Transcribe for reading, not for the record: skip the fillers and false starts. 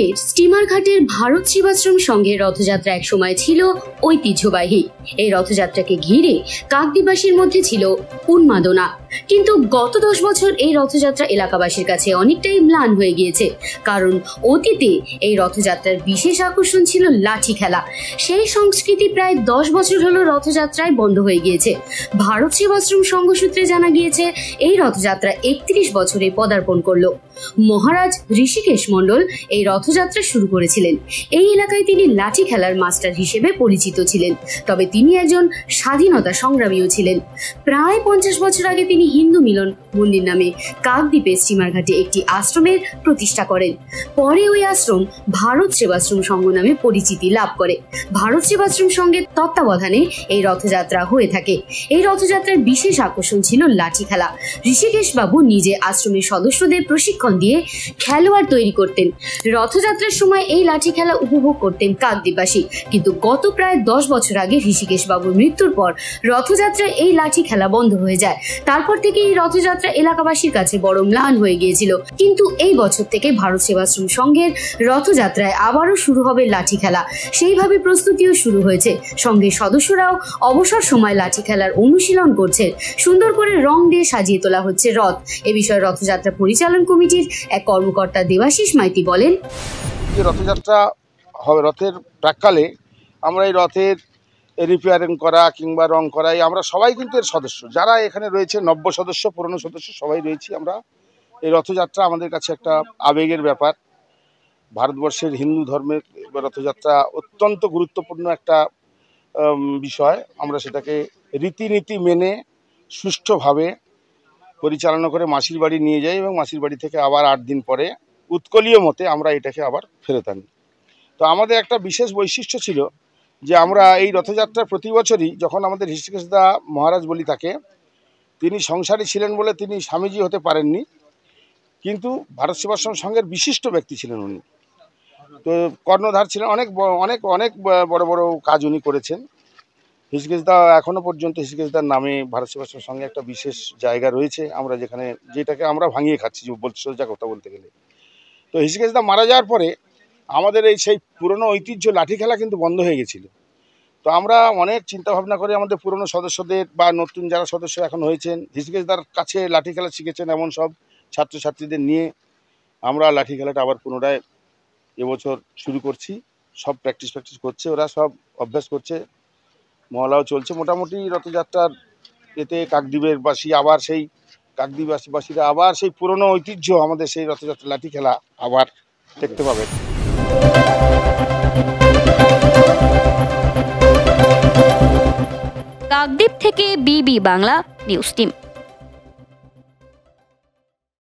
কাকদ্বীপের steamer ঘাটের ভারত সেবাশ্রম সংঘের রথযাত্রা এক সময় ছিল ঐতিহ্যবাহী। এই রথযাত্রাকে ঘিরে কাকদ্বীপবাসীর মধ্যে ছিল উন্মাদনা, কিন্তু গত 10 বছর এই রথযাত্রা এলাকাবাসীর কাছে অনেকটাই ম্লান হয়ে গিয়েছে। কারণ অতীতে এই রথযাত্রার বিশেষ আকর্ষণ ছিল লাঠি খেলা। সেই সংস্কৃতি প্রায় 10 বছর হলো রথযাত্রায় বন্ধ হয়ে গিয়েছে। ভারত সেবাশ্রম সংঘ সূত্রে জানা গিয়েছে এই রথযাত্রা 31 বছরে পদার্পণ করলো। মহারাজ ঋষিকেশ মণ্ডল এই রথযাত্রা শুরু করেছিলেন। এই এলাকায় তিনি লাঠি খেলার মাস্টার হিসেবে পরিচিত ছিলেন, তবে তিনি একজন স্বাধীনতা সংগ্রামীও ছিলেন। প্রায় 50 বছর আগে তিনি হিন্দু মিলন মন্দির নামে কাকদ্বীপের স্টিমার ঘাটে একটি আশ্রমের প্রতিষ্ঠা করেন। পরে ওই আশ্রম ভারত সেবাশ্রম সংঘ নামে পরিচিতি লাভ করে। ভারত সেবাশ্রম সংঘের তত্ত্বাবধানে এই রথযাত্রা হয়ে থাকে। এই রথযাত্রার বিশেষ আকর্ষণ ছিল লাঠি খেলা। ঋষিকেশ বাবু নিজে আশ্রমের সদস্যদের প্রশিক্ষণ দিয়ে খেলোয়াড় তৈরি করতেন। রথযাত্রার সময় এই লাঠি খেলা উপভোগ করতেন কাকদ্বীপবাসী। কিন্তু গত প্রায় 10 বছর আগে ঋষিকেশ বাবুর মৃত্যুর পর রথযাত্রায় এই লাঠি খেলা বন্ধ হয়ে যায়। তারপর থেকে এই রথযাত্রা এলাকাবাসীর কাছে বড় ম্লান হয়ে গিয়েছিল। কিন্তু এই বছর থেকে ভারত সেবাশ্রম সংঘের রথযাত্রায় আবারও শুরু হবে লাঠি খেলা। সেইভাবে প্রস্তুতিও শুরু হয়েছে। সংঘের সদস্যরাও অবসর সময় লাঠি খেলার অনুশীলন করছে। সুন্দর করে রং দিয়ে সাজিয়ে তোলা হচ্ছে রথ। এ বিষয়ে রথযাত্রা পরিচালন কমিটির এক কর্মকর্তা দেবাশিস মাইতি বলেন, রথযাত্রা হবে, রথের প্রাককালে আমরা এই রথের রিপেয়ারিং করা কিংবা রং করা, আমরা সবাই কিন্তু এর সদস্য। যারা এখানে রয়েছে নব্য সদস্য, পুরনো সদস্য সবাই রয়েছি আমরা। এই রথযাত্রা আমাদের কাছে একটা আবেগের ব্যাপার। ভারতবর্ষের হিন্দু ধর্মের রথযাত্রা অত্যন্ত গুরুত্বপূর্ণ একটা বিষয়। আমরা সেটাকে রীতিনীতি মেনে সুষ্ঠুভাবে পরিচালনা করে মাসির বাড়ি নিয়ে যাই এবং মাসির বাড়ি থেকে আবার 8 দিন পরে উৎকলীয় মতে আমরা এটাকে আবার ফেরত আনি। তো আমাদের একটা বিশেষ বৈশিষ্ট্য ছিল যে আমরা এই রথযাত্রা প্রতি বছরই, যখন আমাদের ঋষিকেশদা মহারাজ বলি তাকে, তিনি সংসারী ছিলেন বলে তিনি স্বামীজি হতে পারেননি, কিন্তু ভারত সেবাশ্রম সংঘের বিশিষ্ট ব্যক্তি ছিলেন উনি। তো কর্ণধার ছিলেন, অনেক অনেক অনেক বড় বড় কাজ উনি করেছেন। ঋষিকেশদা এখনও পর্যন্ত ঋষিকেশদার নামে ভারত সেবাশ্রম সংঘে একটা বিশেষ জায়গা রয়েছে, আমরা যেটাকে আমরা ভাঙিয়ে খাচ্ছি সোজা কথা বলতে গেলে। তো ঋষিকেশদা মারা যাওয়ার পরে আমাদের সেই পুরনো ঐতিহ্য লাঠি খেলা কিন্তু বন্ধ হয়ে গেছিলো। তো আমরা অনেক চিন্তাভাবনা করে আমাদের পুরনো সদস্যদের বা নতুন যারা সদস্য এখন হয়েছেন, ঋষিকেশদার কাছে লাঠি খেলা শিখেছেন এমন সব ছাত্রছাত্রীদের নিয়ে আমরা লাঠি খেলাটা আবার পুনরায় এবছর শুরু করছি। সব প্র্যাকটিস করছে, ওরা সব অভ্যাস করছে, মহলাও চলছে। মোটামুটি রথযাত্রার এতে কাকদ্বীপবাসীরা আবার সেই পুরনো ঐতিহ্য আমাদের সেই রথযাত্রা লাঠি খেলা আবার দেখতে পাবেন। কাকদ্বীপ থেকে বিবি বাংলা নিউজ টিম।